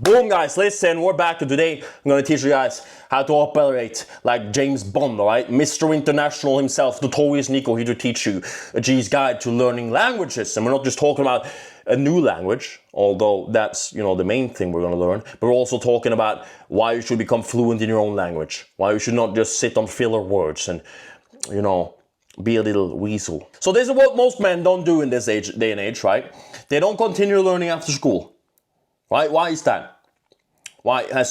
Boom, guys, listen, we're back to today. I'm gonna teach you guys how to operate like James Bond, alright? Mr. International himself, Notorious Nico, here to teach you a G's guide to learning languages. And we're not just talking about a new language, although that's, the main thing we're gonna learn, but we're also talking about why you should become fluent in your own language, why you should not just sit on filler words and, be a little weasel. So this is what most men don't do in this day and age, right? They don't continue learning after school. Right? Why is that? Why I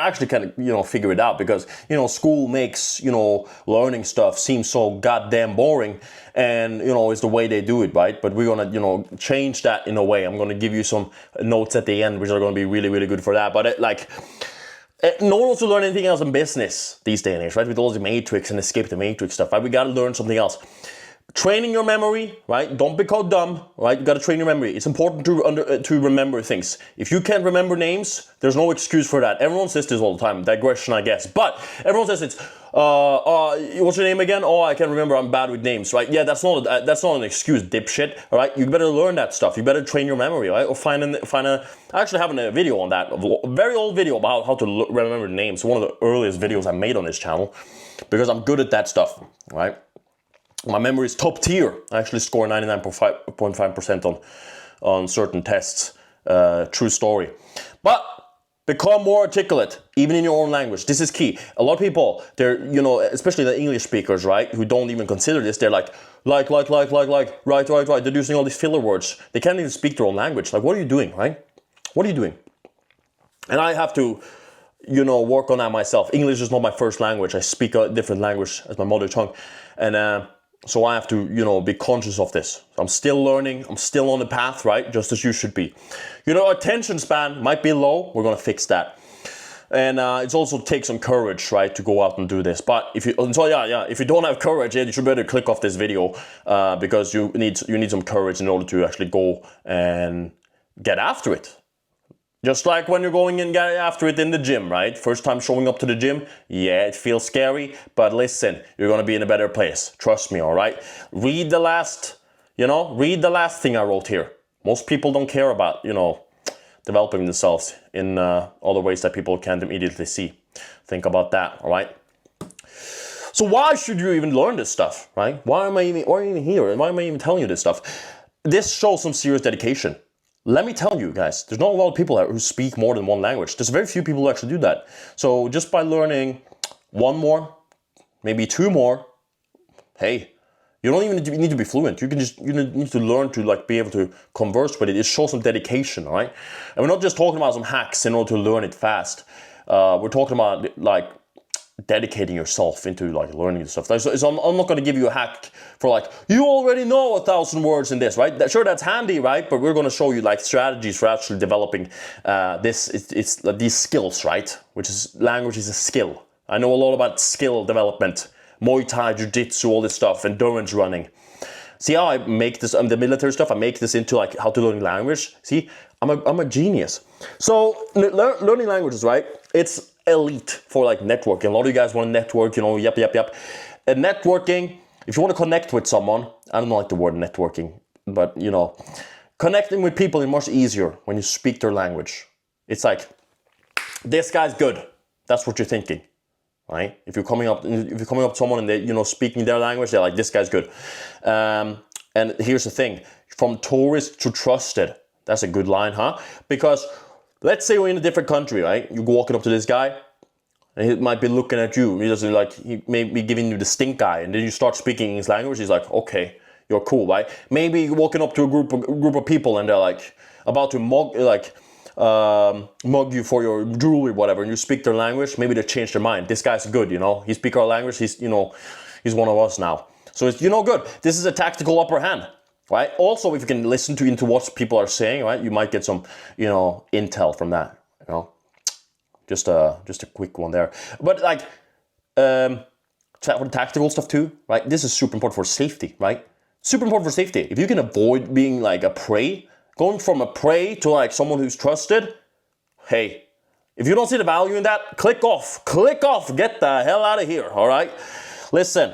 actually kind of, figure it out because, school makes, learning stuff seem so goddamn boring and, it's the way they do it, right? But we're going to, change that in a way. I'm going to give you some notes at the end, which are going to be really, really good for that. But no one wants to learn anything else in business these days and age, right? With all the matrix and escape the matrix stuff, right? We got to learn something else. Training your memory, right? Don't become dumb, right? You got to train your memory. It's important to remember things. If you can't remember names, there's no excuse for that. Everyone says this all the time. Digression, I guess. But everyone says it's, what's your name again? Oh, I can't remember. I'm bad with names, right? Yeah, that's not an excuse, dipshit. All right, you better learn that stuff. You better train your memory, right? Or find a. I actually have a video on that, a very old video about how to remember names. One of the earliest videos I made on this channel, because I'm good at that stuff, right? My memory is top tier. I actually score 99.5% on certain tests. True story. But become more articulate, even in your own language. This is key. A lot of people, they're, especially the English speakers, right, who don't even consider this, they're like, right. They're using all these filler words. They can't even speak their own language. Like, what are you doing, right? What are you doing? And I have to, work on that myself. English is not my first language. I speak a different language as my mother tongue. And, so I have to, be conscious of this. I'm still learning. I'm still on the path, right? Just as you should be. Attention span might be low. We're going to fix that. And it also takes some courage, right, to go out and do this. But if you don't have courage, you should better click off this video because you need some courage in order to actually go and get after it. Just like when you're going and get after it in the gym, right? First time showing up to the gym, yeah, it feels scary, but listen, you're gonna be in a better place. Trust me, all right? Read the last thing I wrote here. Most people don't care about, developing themselves in other ways that people can't immediately see. Think about that, all right? So why should you even learn this stuff, right? Why am I even here? Why am I even telling you this stuff? This shows some serious dedication. Let me tell you guys, there's not a lot of people who speak more than one language. There's very few people who actually do that. So just by learning one more, maybe two more, hey, you don't even need to be fluent. You need to learn to be able to converse with it. It shows some dedication, all right? And we're not just talking about some hacks in order to learn it fast. We're talking about dedicating yourself into learning this stuff. So I'm not going to give you a hack for you already know 1,000 words in this, right? Sure, that's handy, right? But we're going to show you strategies for actually developing these skills, right? Which is language is a skill. I know a lot about skill development, Muay Thai, Jiu-Jitsu, all this stuff, endurance running. See how I make this, the military stuff, I make this into how to learn language. See, I'm a genius. So learning languages, right? It's elite for networking. A lot of you guys want to network, yep. And networking, if you want to connect with someone, I don't like the word networking, but connecting with people is much easier when you speak their language. It's this guy's good. That's what you're thinking, right? If you're coming up to someone and they, speaking their language, they're like, this guy's good. And here's the thing, from tourist to trusted. That's a good line, huh? Because let's say you're in a different country, right? You're walking up to this guy, and he might be looking at you. He may be giving you the stink eye, and then you start speaking his language. He's like, okay, you're cool, right? Maybe you're walking up to a group of people, and they're about to mug you for your jewelry, whatever, and you speak their language. Maybe they change their mind. This guy's good, He speaks our language. He's one of us now. So it's good. This is a tactical upper hand. Right. Also, if you can listen into what people are saying, right, you might get some, intel from that. Just a quick one there. But for the tactical stuff too, right? This is super important for safety, right? Super important for safety. If you can avoid being a prey, going from a prey to someone who's trusted, hey, if you don't see the value in that, click off, get the hell out of here. All right. Listen,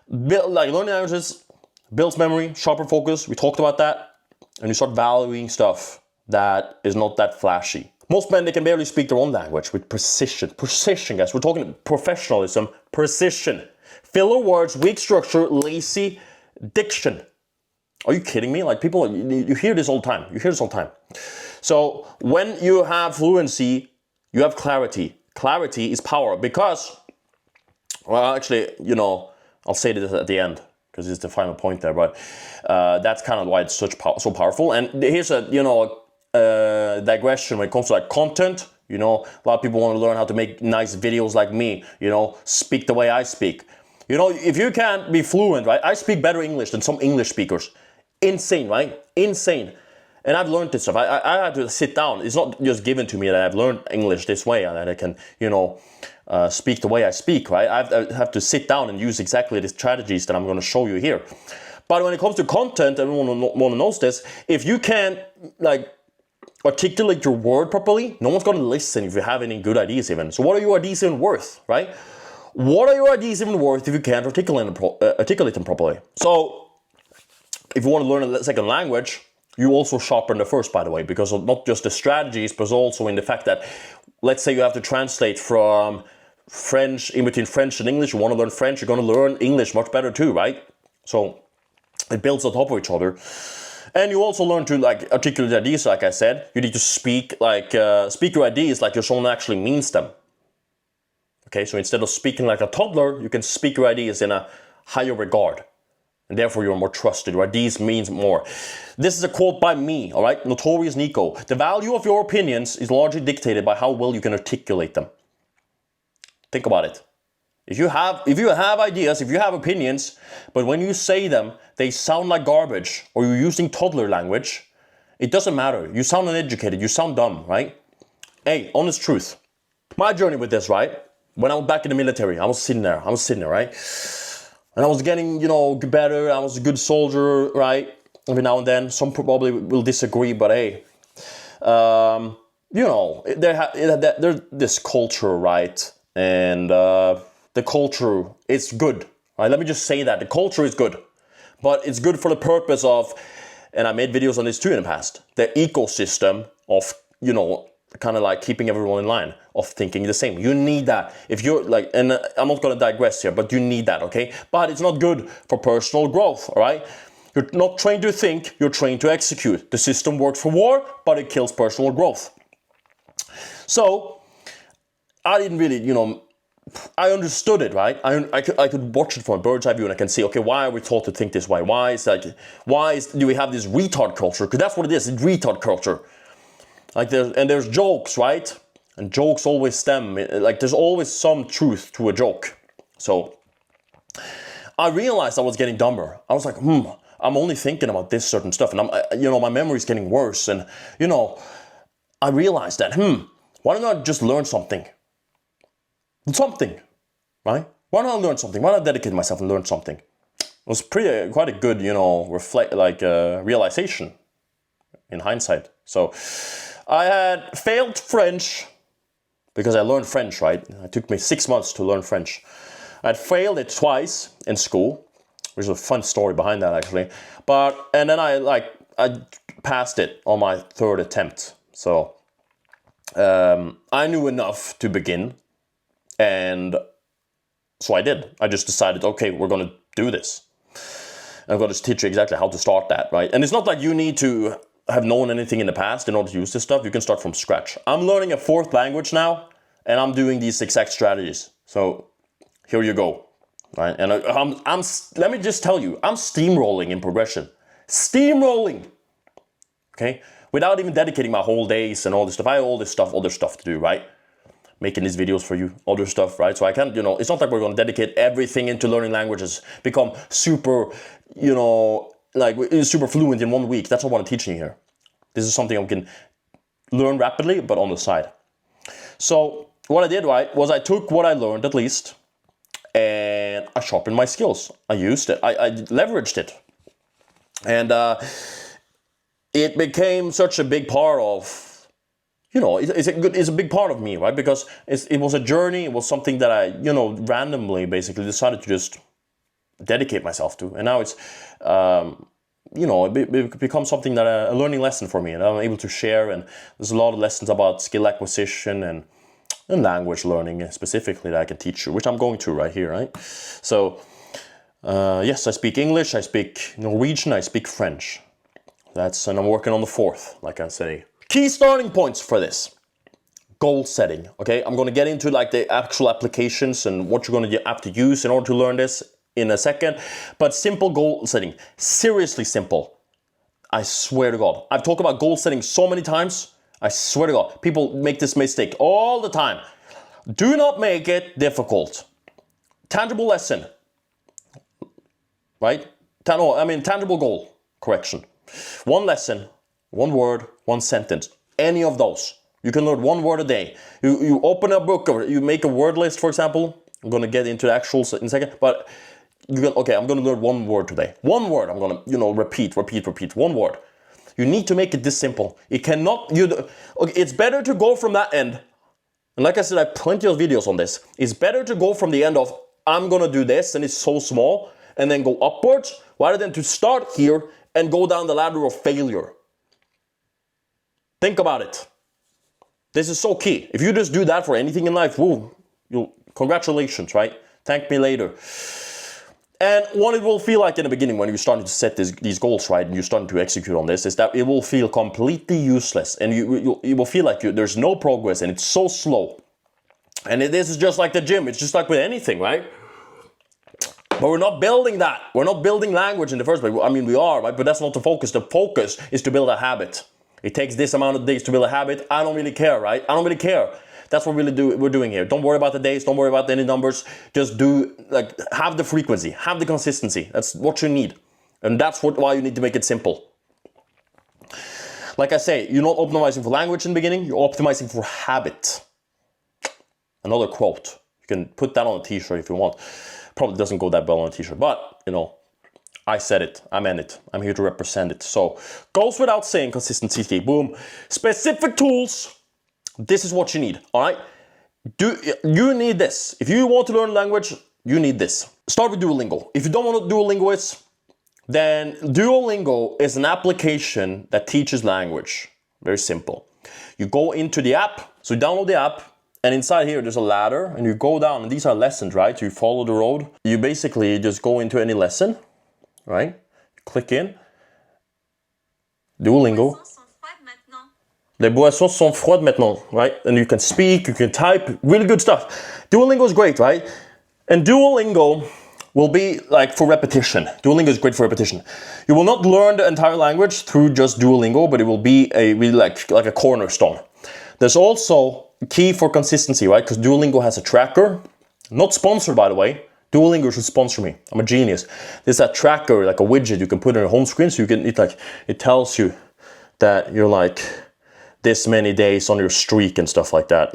learning languages builds memory, sharper focus. We talked about that. And you start valuing stuff that is not that flashy. Most men, they can barely speak their own language with precision. Precision, guys. We're talking professionalism, precision. Filler words, weak structure, lazy diction. Are you kidding me? Like, people, you hear this all the time. You hear this all the time. So when you have fluency, you have clarity. Clarity is power because, well, actually, you know, I'll say this at the end because it's the final point there, but that's kind of why it's so powerful. And here's a, you know, digression when it comes to like content. You know, a lot of people want to learn how to make nice videos like me, you know, speak the way I speak. You know, if you can't be fluent, right? I speak better English than some English speakers. Insane, right? Insane. And I've learned this stuff. I had to sit down. It's not just given to me that I've learned English this way and that I can, you know, speak the way I speak, right? I have to sit down and use exactly the strategies that I'm going to show you here. But when it comes to content, everyone knows this. If you can't, like, articulate your word properly, no one's going to listen if you have any good ideas even. So what are your ideas even worth, right? What are your ideas even worth if you can't articulate them properly? So if you want to learn a second language, you also sharpen the first, by the way, because of not just the strategies, but also in the fact that, let's say you have to translate from French, in between French and English, you want to learn French, you're going to learn English much better too, right? So it builds on top of each other. And you also learn to like articulate ideas, like I said. You need to speak your ideas like your someone actually means them. Okay, so instead of speaking like a toddler, you can speak your ideas in a higher regard. And therefore you're more trusted, right? These means more. This is a quote by me, all right? Notorious Nico. The value of your opinions is largely dictated by how well you can articulate them. Think about it. If you have ideas, if you have opinions, but when you say them, they sound like garbage, or you're using toddler language, it doesn't matter. You sound uneducated, you sound dumb, right? Hey, honest truth. My journey with this, right? When I was back in the military, I was sitting there, right? And I was getting, you know, better. I was a good soldier, right? Every now and then. Some probably will disagree, but hey. You know, there's this culture, right? And the culture is good, right? Let me just say that. The culture is good. But it's good for the purpose of, and I made videos on this too in the past, the ecosystem of, you know, kind of like keeping everyone in line, of thinking the same. You need that. If you're like, and I'm not going to digress here, but you need that, okay? But it's not good for personal growth, all right? You're not trained to think, you're trained to execute. The system works for war, but it kills personal growth. So, I didn't really, you know, I understood it, right? I could watch it from a bird's eye view and I can see, okay, why are we taught to think this way? Do we have this retard culture? Because that's what it is, it's retard culture. Like there's jokes, right? And jokes always stem, like there's always some truth to a joke. So I realized I was getting dumber. I was like, I'm only thinking about this certain stuff, and you know, my memory's getting worse. And you know, I realized that, why don't I just learn something? Something, right? Why don't I learn something? Why don't I dedicate myself and learn something? It was quite a good, you know, realization in hindsight. So I had failed French because I learned French, right? It took me 6 months to learn French. I'd failed it twice in school, which is a fun story behind that actually. And then I passed it on my third attempt. So I knew enough to begin, and so I did. I just decided, okay, we're gonna do this. I'm gonna teach you exactly how to start that, right? And it's not like you need to have known anything in the past in order to use this stuff. You can start from scratch. I'm learning a fourth language now, and I'm doing these exact strategies. So here you go, right? And let me just tell you, I'm steamrolling in progression. Steamrolling, okay? Without even dedicating my whole days and all this stuff. I have all this stuff, other stuff to do, right? Making these videos for you, other stuff, right? So I can't, you know, it's not like we're going to dedicate everything into learning languages, become super, you know, like super fluent in 1 week. That's not what I'm teaching you here. This is something I can learn rapidly, but on the side. So what I did, right, was I took what I learned at least, and I sharpened my skills. I used it. I leveraged it. And it became such a big part of, you know, it's a big part of me, right? Because it was a journey. It was something that I, you know, randomly basically decided to just dedicate myself to. And now it's it becomes something that a learning lesson for me, and I'm able to share. And there's a lot of lessons about skill acquisition and language learning specifically that I can teach you, which I'm going to right here, right? So yes, I speak English, I speak Norwegian, I speak French. And I'm working on the fourth, like I say. Key starting points for this. Goal setting, okay? I'm going to get into like the actual applications and what you're going to have to use in order to learn this in a second. But simple goal setting, seriously simple. I swear to God. I've talked about goal setting so many times. I swear to God. People make this mistake all the time. Do not make it difficult. Tangible lesson, right? Tangible goal, correction. One lesson, one word, one sentence. Any of those. You can learn one word a day. You open a book or you make a word list, for example. I'm going to get into the actuals in a second. But I'm going to learn one word today. One word I'm going to, repeat. One word. You need to make it this simple. It's better to go from that end. And like I said, I have plenty of videos on this. It's better to go from the end of, I'm going to do this, and it's so small, and then go upwards, rather than to start here and go down the ladder of failure. Think about it. This is so key. If you just do that for anything in life, congratulations, right? Thank me later. And what it will feel like in the beginning when you're starting to set these goals, right, and you're starting to execute on this, is that it will feel completely useless, and you will feel like there's no progress, and it's so slow. And this is just like the gym. It's just like with anything, right? But we're not building that. We're not building language in the first place. I mean, we are, right? But that's not the focus. The focus is to build a habit. It takes this amount of days to build a habit. I don't really care, right? I don't really care. That's what we're doing here. Don't worry about the days. Don't worry about any numbers. Just have the frequency, have the consistency. That's what you need. And that's why you need to make it simple. Like I say, you're not optimizing for language in the beginning. You're optimizing for habit. Another quote. You can put that on a t-shirt if you want. Probably doesn't go that well on a t-shirt, but I said it, I meant it, I'm here to represent it. So, goes without saying, consistency is key. Boom. Specific tools, this is what you need, all right? You need this. If you want to learn language, you need this. Start with Duolingo. If you don't know what Duolingo is, then Duolingo is an application that teaches language. Very simple. You go into the app, so you download the app, and inside here, there's a ladder, and you go down, and these are lessons, right? You follow the road. You basically just go into any lesson, right? Click in. Duolingo. Les boissons sont froides maintenant, right? And you can speak, you can type, really good stuff. Duolingo is great, right? And Duolingo will be like for repetition. Duolingo is great for repetition. You will not learn the entire language through just Duolingo, but it will be really like a cornerstone. There's also key for consistency, right? Because Duolingo has a tracker. Not sponsored, by the way. Duolingo should sponsor me. I'm a genius. There's a tracker, like a widget you can put on your home screen, so it tells you that you're like this many days on your streak and stuff like that.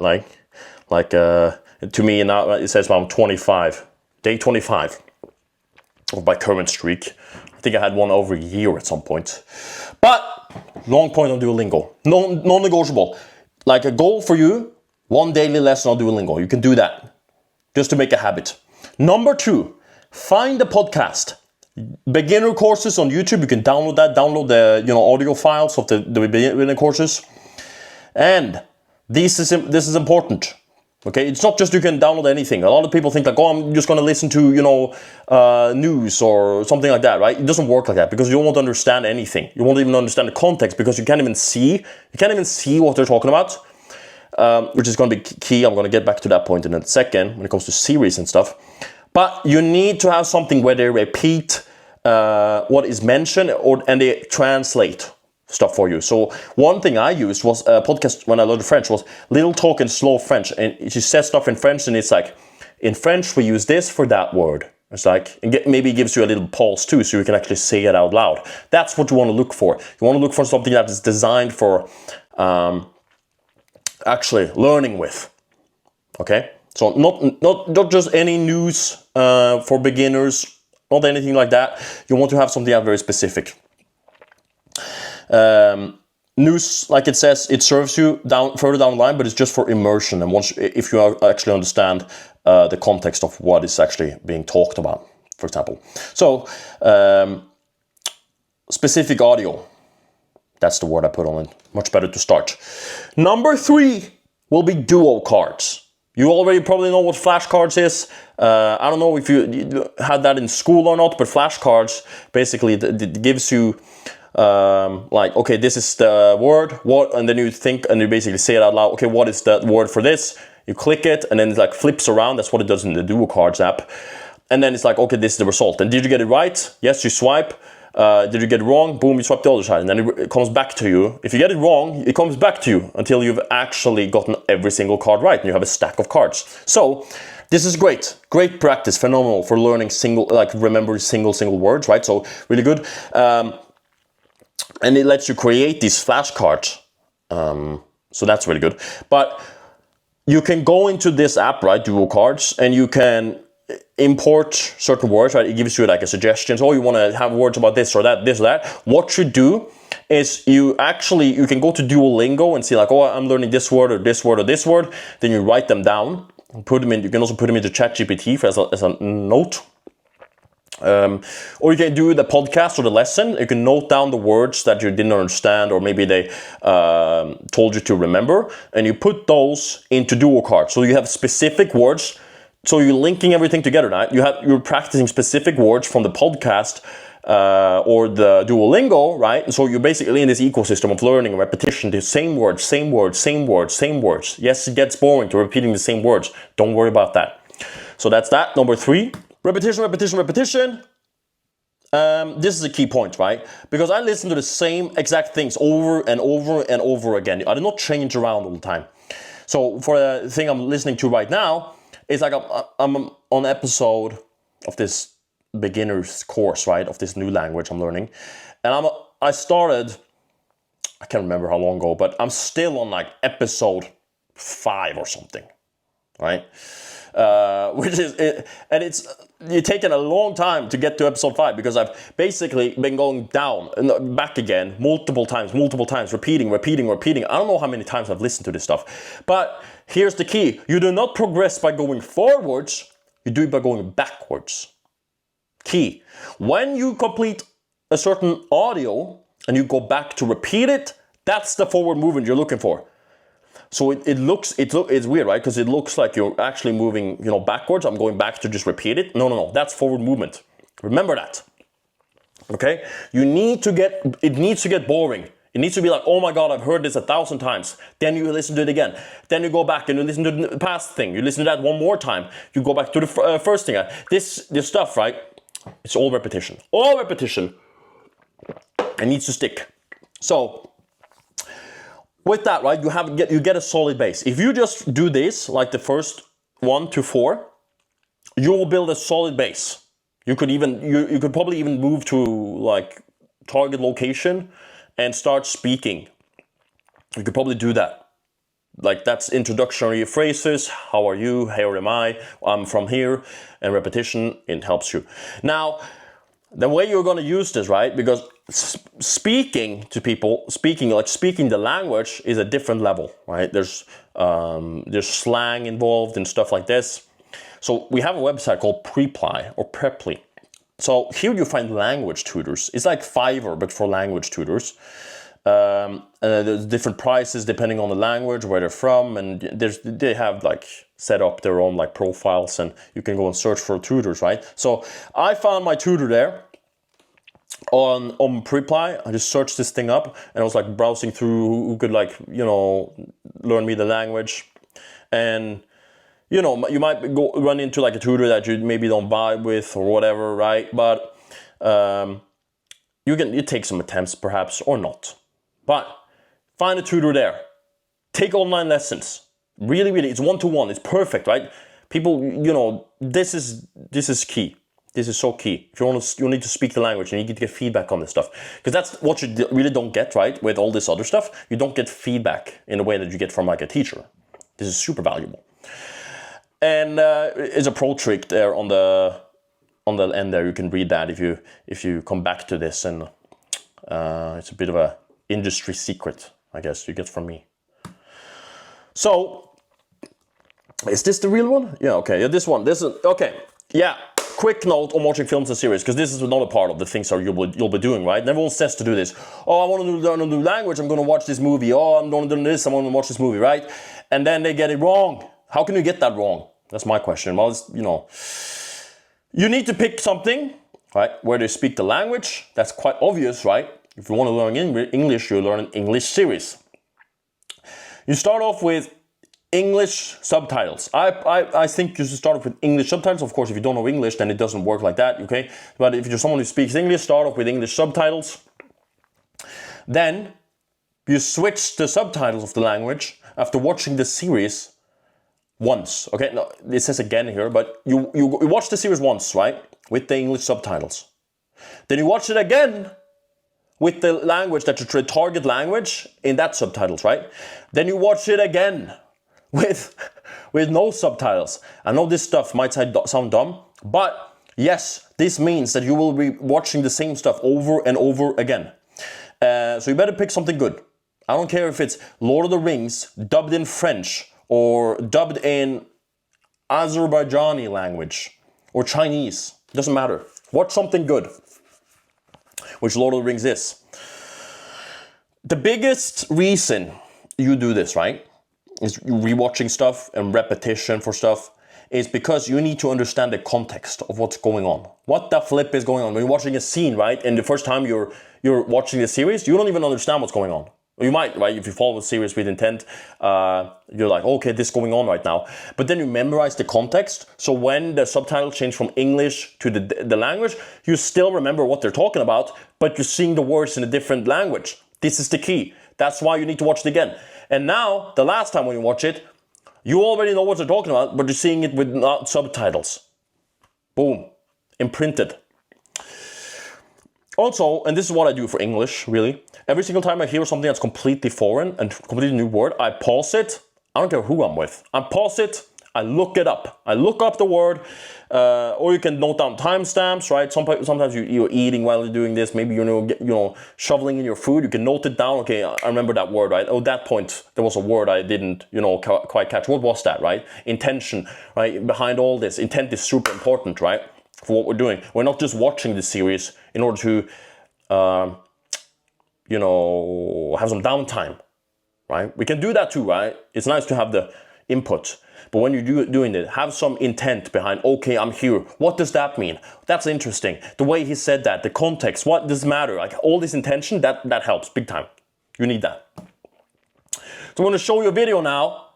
To me now it says I'm 25, day 25 of my current streak. I think I had one over a year at some point. But long point on Duolingo, non-negotiable. Like a goal for you, one daily lesson on Duolingo. You can do that just to make a habit. Number 2, find the podcast. Beginner courses on YouTube, you can download that. Download the audio files of the beginner courses. And this is important. Okay, it's not just you can download anything. A lot of people think like, oh, I'm just going to listen to news or something like that, right? It doesn't work like that because you won't understand anything. You won't even understand the context because you can't even see what they're talking about, which is going to be key. I'm going to get back to that point in a second when it comes to series and stuff. But you need to have something where they repeat what is mentioned and they translate stuff for you. So one thing I used was a podcast when I learned French was Little Talk and Slow French, and she says stuff in French and it's like, in French we use this for that word. It's like, maybe it gives you a little pause too, so you can actually say it out loud. That's what you want to look for. You want to look for something that is designed for actually learning with. Okay, so not just any news for beginners, not anything like that. You want to have something very specific. News, like it says, it serves you further down the line, but it's just for immersion. And if you actually understand the context of what is actually being talked about, for example. So specific audio. That's the word I put on it. Much better to start. Number 3 will be duo cards. You already probably know what flashcards is. I don't know if you had that in school or not, but flashcards basically it gives you like, okay, this is the word, what, and then you think and you basically say it out loud. Okay, what is the word for this? You click it, and then it like flips around. That's what it does in the Duo Cards app. And then it's like, okay, this is the result. And did you get it right? Yes, you swipe. Did you get it wrong? Boom, you swipe the other side, and then it comes back to you. If you get it wrong, it comes back to you until you've actually gotten every single card right, and you have a stack of cards. So this is great practice, phenomenal for learning remembering single words, right? So really good, and it lets you create these flashcards. So that's really good. But you can go into this app, right, Duo Cards, and you can import certain words, right? It gives you like a suggestion. So you want to have words about this or that, this or that. What you do is you can go to Duolingo and see like, oh, I'm learning this word or this word or this word. Then you write them down, put them in. You can also put them into ChatGPT as a note. Or you can do the podcast or the lesson. You can note down the words that you didn't understand, or maybe they told you to remember, and you put those into Duo Cards. So you have specific words. So you're linking everything together now. You're practicing specific words from the podcast or the Duolingo, right? And so you're basically in this ecosystem of learning and repetition. The same words, same words, same words, same words. Yes, it gets boring to repeating the same words. Don't worry about that. So that's that. Number 3, repetition, repetition, repetition. This is a key point, right? Because I listen to the same exact things over and over and over again. I do not change around all the time. So for the thing I'm listening to right now, it's like I'm on episode of this beginner's course, right, of this new language I'm learning. And I started, I can't remember how long ago, but I'm still on like episode 5 or something, right? Which is, and it's taken a long time to get to episode 5 because I've basically been going down and back again multiple times, repeating. I don't know how many times I've listened to this stuff, but here's the key. You do not progress by going forwards, you do it by going backwards. Key. When you complete a certain audio and you go back to repeat it, that's the forward movement you're looking for. So it's weird, right? Because it looks like you're actually moving, backwards. I'm going back to just repeat it. No. That's forward movement. Remember that. Okay? It needs to get boring. It needs to be like, oh my God, I've heard this 1,000 times. Then you listen to it again. Then you go back and you listen to the past thing. You listen to that one more time. You go back to the first thing. This stuff, right? It's all repetition. All repetition. It needs to stick. So with that, right, you get a solid base. If you just do this, like the first 1 to 4, you will build a solid base. You could probably even move to like target location and start speaking. You could probably do that. Like that's introductory phrases. How are you? Here am I? I'm from here. And repetition, it helps you. Now, the way you're going to use this, right? Because speaking to people, speaking the language is a different level, right? There's slang involved and stuff like this. So we have a website called Preply or Preply. So here you find language tutors. It's like Fiverr, but for language tutors. There's different prices depending on the language, where they're from, and they have like set up their own like profiles, and you can go and search for tutors, right? So I found my tutor there on Preply. I just searched this thing up, and I was like browsing through who could learn me the language, and you might run into like a tutor that you maybe don't vibe with or whatever, right? But you take some attempts perhaps or not. But find a tutor there. Take online lessons. Really, it's 1-to-1. It's perfect, right? People, this is key. This is so key. If you need to speak the language and you need to get feedback on this stuff. Because that's what you really don't get, right? With all this other stuff, you don't get feedback in the way that you get from like a teacher. This is super valuable. And it's a pro trick there on the end there. You can read that if you come back to this, and it's a bit of a industry secret, I guess, you get from me. So, is this the real one? Yeah, okay. Yeah, this one. Okay. Yeah. quick note on watching films and series, because this is another part of the things that you'll be doing, right? And everyone says to do this. Oh, I want to learn a new language, I'm going to watch this movie. Oh, I'm going to do this, I want to watch this movie, right? And then they get it wrong. How can you get that wrong? That's my question. Well, it's, you need to pick something, right, where they speak the language. That's quite obvious, right? If you want to learn English, you learn an English series. You start off with English subtitles. I think you should start off with English subtitles. Of course, if you don't know English, then it doesn't work like that, okay? But if you're someone who speaks English, start off with English subtitles. Then you switch the subtitles of the language after watching the series once. Okay, no, it says again here, but you watch the series once, right? With the English subtitles. Then you watch it again with the language that you target language in that subtitles, right? Then you watch it again with no subtitles. I know this stuff might sound dumb, but yes, this means that you will be watching the same stuff over and over again. So you better pick something good. I don't care if it's Lord of the Rings dubbed in French or dubbed in Azerbaijani language or Chinese. Doesn't matter. Watch something good, which Lord of the Rings is. The biggest reason you do this, right, is rewatching stuff and repetition for stuff, is because you need to understand the context of what's going on. What the flip is going on? When you're watching a scene, right, and the first time you're watching the series, you don't even understand what's going on. You might, right, if you follow the series with intent, you're like, okay, this is going on right now. But then you memorize the context, so when the subtitles change from English to the language, you still remember what they're talking about, but you're seeing the words in a different language. This is the key. That's why you need to watch it again. And now, the last time when you watch it, you already know what they're talking about, but you're seeing it with not subtitles. Boom. Imprinted. Also, and this is what I do for English, really. Every single time I hear something that's completely foreign and completely new word, I pause it. I don't care who I'm with. I pause it. I look it up. I look up the word, or you can note down timestamps, right? Sometimes you're eating while you're doing this. Maybe you're shoveling in your food. You can note it down. Okay, I remember that word, right? Oh, that point there was a word I didn't, quite catch. What was that, right? Intention, right? Behind all this, intent is super important, right? For what we're doing. We're not just watching the series in order to, have some downtime, right? We can do that too, right? It's nice to have the input. But when you're doing it, have some intent behind, okay, I'm here. What does that mean? That's interesting. The way he said that, the context, what does matter? Like all this intention, that helps big time. You need that. So I'm going to show you a video now,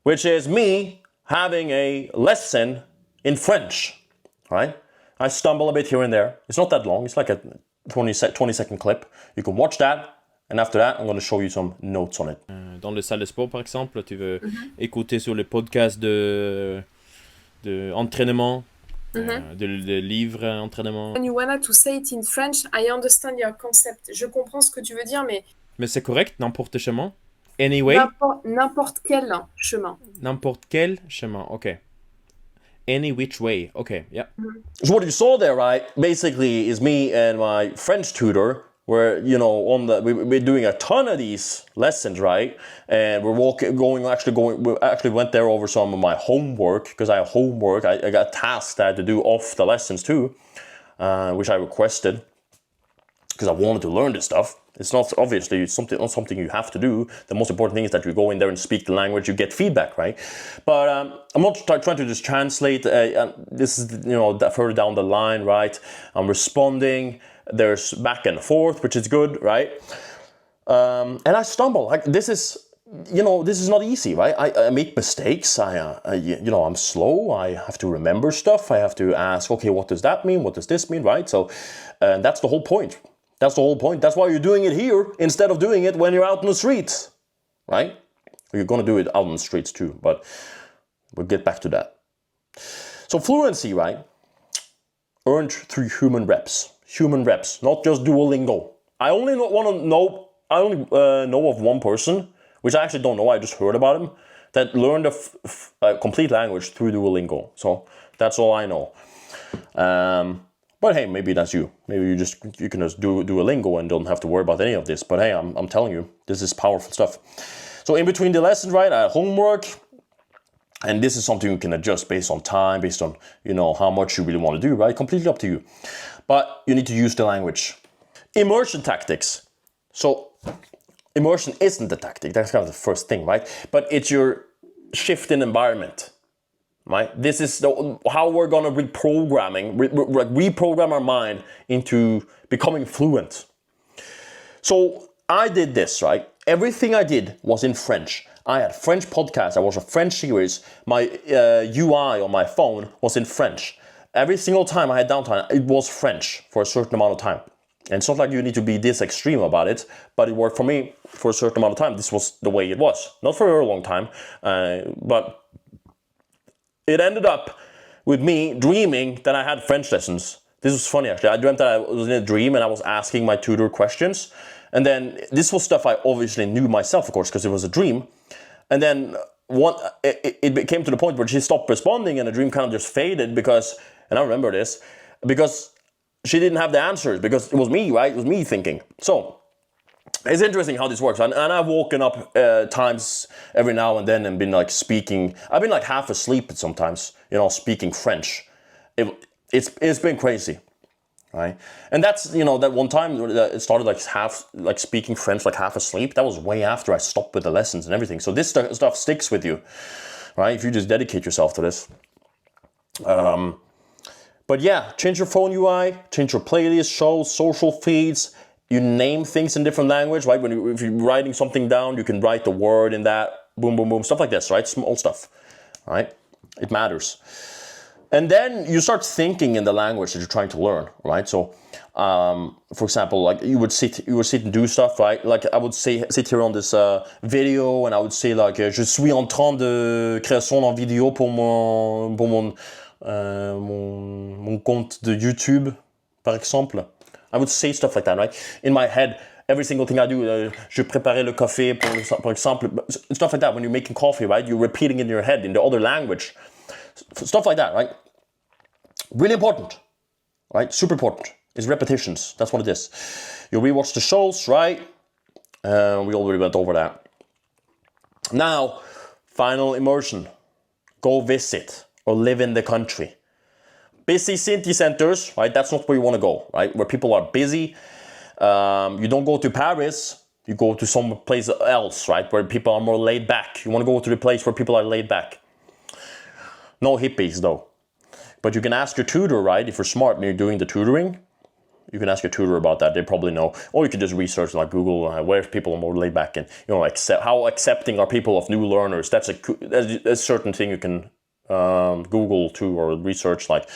which is me having a lesson in French, right? I stumble a bit here and there. It's not that long. It's like a 20-second clip. You can watch that. And after that, I'm going to show you some notes on it. Dans les salles de sport, par exemple, tu veux écouter sur les podcasts de entraînement, de livres entraînement. When you wanna to say it in French, I understand your concept. Je comprends ce que tu veux dire, mais... Mais c'est correct, n'importe chemin. Anyway. N'importe quel chemin. N'importe quel chemin, ok. Any which way, okay, yeah. So what you saw there, right, basically is me and my French tutor, where, we're doing a ton of these lessons, right? And we actually went there over some of my homework, because I have homework. I got tasks I had to do off the lessons too, which I requested, because I wanted to learn this stuff. It's not something you have to do. The most important thing is that you go in there and speak the language, you get feedback, right? But I'm not trying to just translate. This is, further down the line, right? I'm responding. There's back and forth, which is good, right? And I stumble. Like this is not easy, right? I make mistakes. I'm slow. I have to remember stuff. I have to ask, okay, what does that mean? What does this mean, right? So that's the whole point. That's the whole point. That's why you're doing it here instead of doing it when you're out in the streets, right? You're going to do it out in the streets too, but we'll get back to that. So fluency, right? Earned through human reps, not just Duolingo. I only know of one person, which I actually don't know, I just heard about him, that learned a complete language through Duolingo. So that's all I know. But hey, maybe that's you. Maybe you can just do Duolingo and don't have to worry about any of this. But hey, I'm telling you, this is powerful stuff. So in between the lessons, right, I had homework. And this is something you can adjust based on time, based on, how much you really want to do, right? Completely up to you. But you need to use the language. Immersion tactics. So immersion isn't the tactic. That's kind of the first thing, right? But it's your shift in environment, right? This is how we're going to reprogram our mind into becoming fluent. So I did this, right? Everything I did was in French. I had French podcasts. I watched a French series. My UI on my phone was in French. Every single time I had downtime, it was French for a certain amount of time. And it's not like you need to be this extreme about it, but it worked for me for a certain amount of time. This was the way it was. Not for a very long time, but it ended up with me dreaming that I had French lessons. This was funny, actually. I dreamt that I was in a dream and I was asking my tutor questions. And then this was stuff I obviously knew myself, of course, because it was a dream. And then it came to the point where she stopped responding and the dream kind of just faded because, and I remember this, because she didn't have the answers, because it was me, right? It was me thinking. So it's interesting how this works. And I've woken up times every now and then and been like speaking. I've been like half asleep sometimes, speaking French. It's been crazy, right? And that's, that one time it started like speaking French, like half asleep. That was way after I stopped with the lessons and everything. So this stuff sticks with you, right? If you just dedicate yourself to this. But yeah, change your phone UI, change your playlist, shows, social feeds. You name things in different language, right? If you're writing something down, you can write the word in that, boom, boom, boom, stuff like this, right? Small stuff, right? It matters. And then you start thinking in the language that you're trying to learn, right? So, for example, like you would sit and do stuff, right? Like I would sit here on this video and I would say like, je suis en train de création d'un vidéo pour mon compte de YouTube, par exemple. I would say stuff like that, right? In my head, every single thing I do, je préparais le café, for example, stuff like that. When you're making coffee, right? You're repeating it in your head in the other language. Stuff like that, right? Really important, right? Super important. It's repetitions. That's what it is. You rewatch the shows, right? We already went over that. Now, final immersion. Go visit or live in the country. Busy city centers, right? That's not where you want to go, right? Where people are busy. You don't go to Paris. You go to some place else, right? Where people are more laid back. You want to go to the place where people are laid back. No hippies, though. But you can ask your tutor, right? If you're smart and you're doing the tutoring, you can ask your tutor about that. They probably know. Or you can just research, like Google, where people are more laid back and, how accepting are people of new learners. That's a certain thing you can Google too, or research, like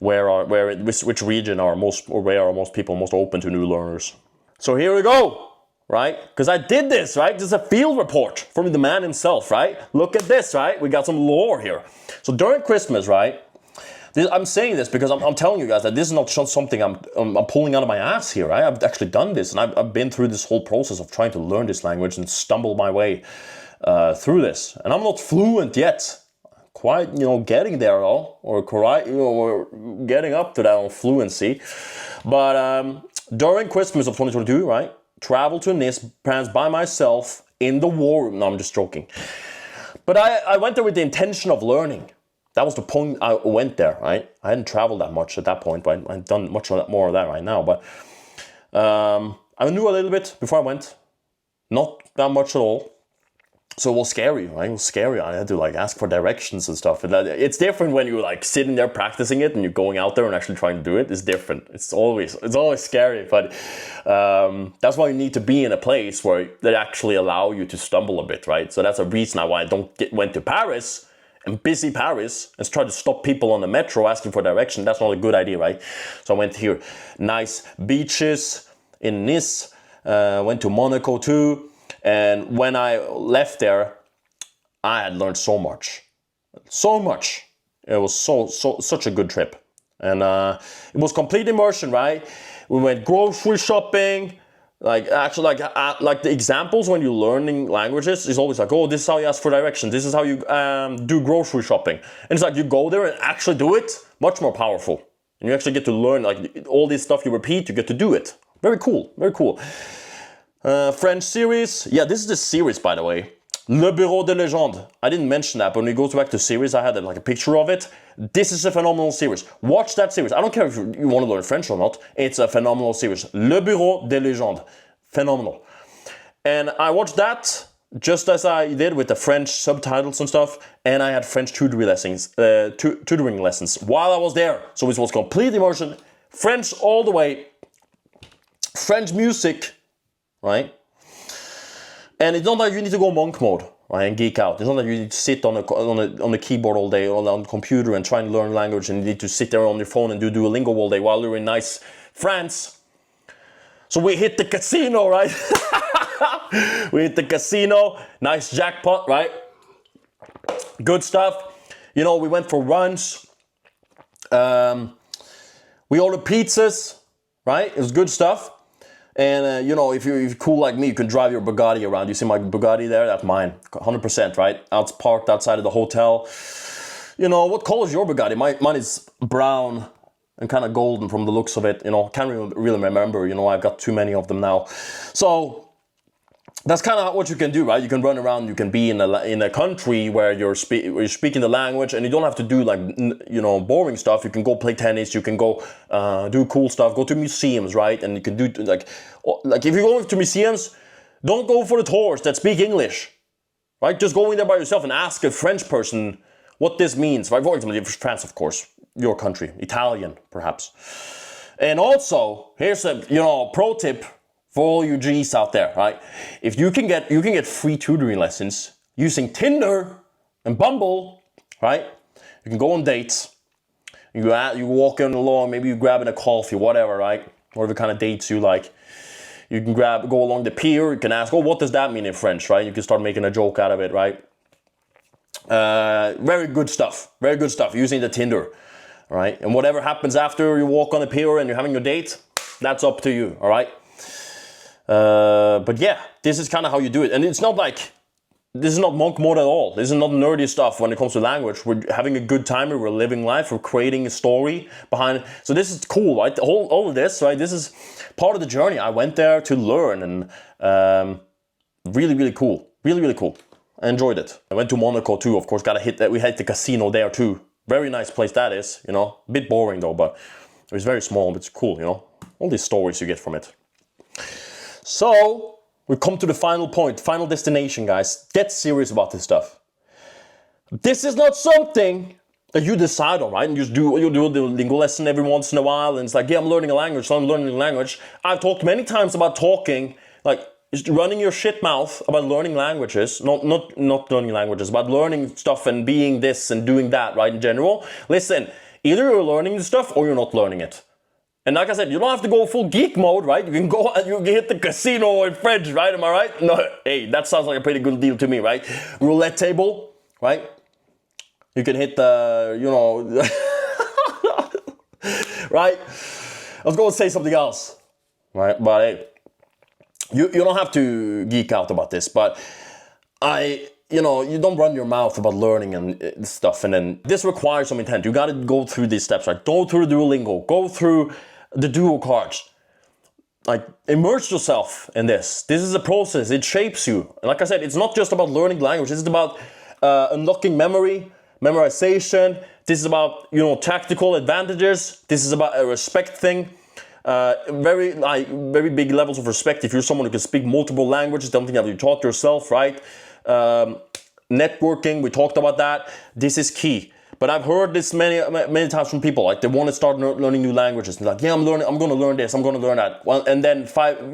which region are where are most people most open to new learners. So here we go. Right? Because I did this, right? This is a field report from the man himself, right? Look at this, right? We got some lore here. So during Christmas, right? I'm saying this because I'm telling you guys that this is not just something I'm pulling out of my ass here, right? I've actually done this, and I've been through this whole process of trying to learn this language and stumble my way through this. And I'm not fluent yet. Quite, getting there, though, or getting up to that on fluency. But during Christmas of 2022, right? Travel to Nice, perhaps by myself, in the war room. No, I'm just joking. But I went there with the intention of learning. That was the point I went there, right? I hadn't traveled that much at that point, but I've done much more of that right now. But I knew a little bit before I went. Not that much at all. So it was scary, right? It was scary. I had to ask for directions and stuff. And it's different when you're sitting there practicing it and you're going out there and actually trying to do it. It's different. It's always scary. But that's why you need to be in a place where they actually allow you to stumble a bit, right? So that's a reason why I went to Paris and busy Paris and try to stop people on the metro asking for direction. That's not a good idea, right? So I went here. Nice beaches in Nice. Went to Monaco too. And when I left there, I had learned so much. So much. It was such a good trip. And it was complete immersion, right? We went grocery shopping. Like the examples when you're learning languages is always oh, this is how you ask for directions. This is how you do grocery shopping. And it's you go there and actually do it. Much more powerful. And you actually get to learn all this stuff you repeat, you get to do it. Very cool, very cool. French series. Yeah, this is the series, by the way. Le Bureau de Légende. I didn't mention that, but when we go back to series, I had like a picture of it. This is a phenomenal series. Watch that series. I don't care if you want to learn French or not. It's a phenomenal series. Le Bureau de Légende. Phenomenal. And I watched that just as I did with the French subtitles and stuff. And I had French tutoring lessons while I was there. So it was complete immersion. French all the way. French music, right? And it's not that you need to go monk mode, right, and geek out. It's not that you need to sit on a keyboard all day or on the computer and try and learn language, and you need to sit there on your phone and do Duolingo all day while you're in nice France. So we hit the casino, right? We hit the casino, nice jackpot, right? Good stuff. You know, we went for runs. We ordered pizzas, right? It was good stuff. And, you know, if you're cool like me, you can drive your Bugatti around. You see my Bugatti there? That's mine. 100%, right? It's parked outside of the hotel. You know, what color is your Bugatti? Mine is brown and kind of golden from the looks of it. You know, can't really remember. You know, I've got too many of them now. So that's kind of what you can do, right? You can run around. You can be in a country where you're speaking the language, and you don't have to do like, you know, boring stuff. You can go play tennis. You can go do cool stuff. Go to museums, right? And you can do like if you're going to museums, don't go for the tourists that speak English, right? Just go in there by yourself and ask a French person what this means, right? For example, France, of course, your country, Italian, perhaps. And also, here's a pro tip. For all you G's out there, right? If you can get free tutoring lessons using Tinder and Bumble, right? You can go on dates. You walk in along, maybe you grabbing a coffee, whatever, right? Whatever kind of dates you like. You can go along the pier. You can ask, oh, what does that mean in French, right? You can start making a joke out of it, right? Very good stuff. Very good stuff using the Tinder, right? And whatever happens after you walk on the pier and you're having your date, that's up to you, all right? But yeah, this is kind of how you do it. And it's not like, this is not monk mode at all. This is not nerdy stuff when it comes to language. We're having a good time, we're living life, we're creating a story behind it. So this is cool, right? All of this, right? This is part of the journey. I went there to learn, and really, really cool. Really, really cool. I enjoyed it. I went to Monaco too, of course. We hit the casino there too. Very nice place that is, you know. A bit boring though, but it was very small, but it's cool, you know. All these stories you get from it. So, we come to the final point, final destination, guys. Get serious about this stuff. This is not something that you decide on, right? And you do the lingo lesson every once in a while, and it's like, yeah, I'm learning a language, so I'm learning a language. I've talked many times about talking, like running your shit mouth about learning languages, not learning languages, but learning stuff and being this and doing that, right, in general. Listen, either you're learning the stuff or you're not learning it. And like I said, you don't have to go full geek mode, right? You can go and you can hit the casino in French, right? Am I right? No, hey, that sounds like a pretty good deal to me, right? Roulette table, right? You can hit the, right? I was going to say something else, right? But hey, you don't have to geek out about this, but you don't run your mouth about learning and stuff, and then this requires some intent. You got to go through these steps, right? Go through the Duolingo, go through the Duo cards. Like, immerse yourself in this. This is a process. It shapes you. And like I said, it's not just about learning language. This is about unlocking memory, memorization. This is about, tactical advantages. This is about a respect thing. Very big levels of respect. If you're someone who can speak multiple languages, something that you taught yourself, right? Networking, we talked about that. This is key. But I've heard this many times from people, like they want to start learning new languages. They're like, yeah, I'm going to learn this, I'm going to learn that. Well, and then 5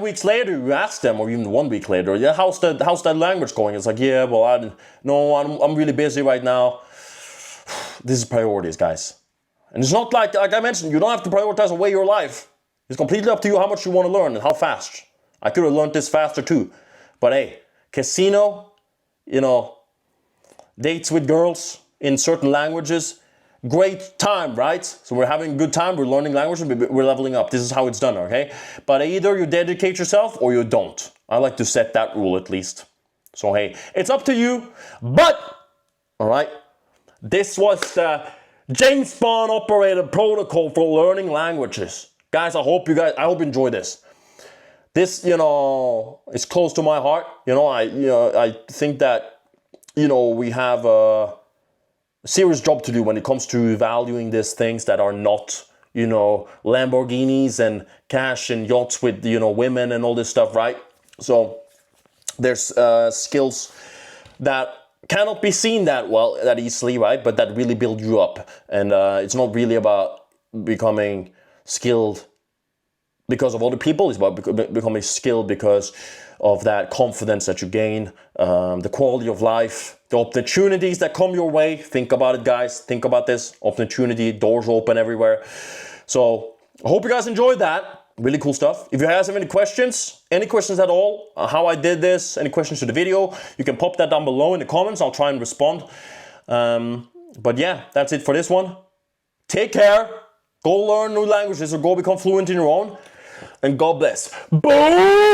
weeks later, you ask them, or even 1 week later, yeah, how's that language going? It's like, yeah, well, I'm really busy right now. This is priorities, guys. And it's not like I mentioned, you don't have to prioritize away your life. It's completely up to you how much you want to learn and how fast. I could have learned this faster too. But hey, casino, dates with girls in certain languages, great time, right? So we're having a good time, we're learning language, we're leveling up. This is how it's done, okay? But either you dedicate yourself or you don't. I like to set that rule at least. So hey, it's up to you, but, all right, this was the James Bond operated protocol for learning languages. Guys, I hope you enjoy this. this, is close to my heart. I think that, we have a serious job to do when it comes to valuing these things that are not, Lamborghinis and cash and yachts with, women and all this stuff, right? So there's skills that cannot be seen that easily, right? But that really build you up. And it's not really about becoming skilled because of other people. It's about becoming skilled because of that confidence that you gain, the quality of life, the opportunities that come your way. Think about it, guys. Think about this. Opportunity, doors open everywhere. So I hope you guys enjoyed that. Really cool stuff. If you guys have any questions at all, how I did this, any questions to the video, you can pop that down below in the comments. I'll try and respond. But yeah, that's it for this one. Take care. Go learn new languages or go become fluent in your own. And God bless. Boom!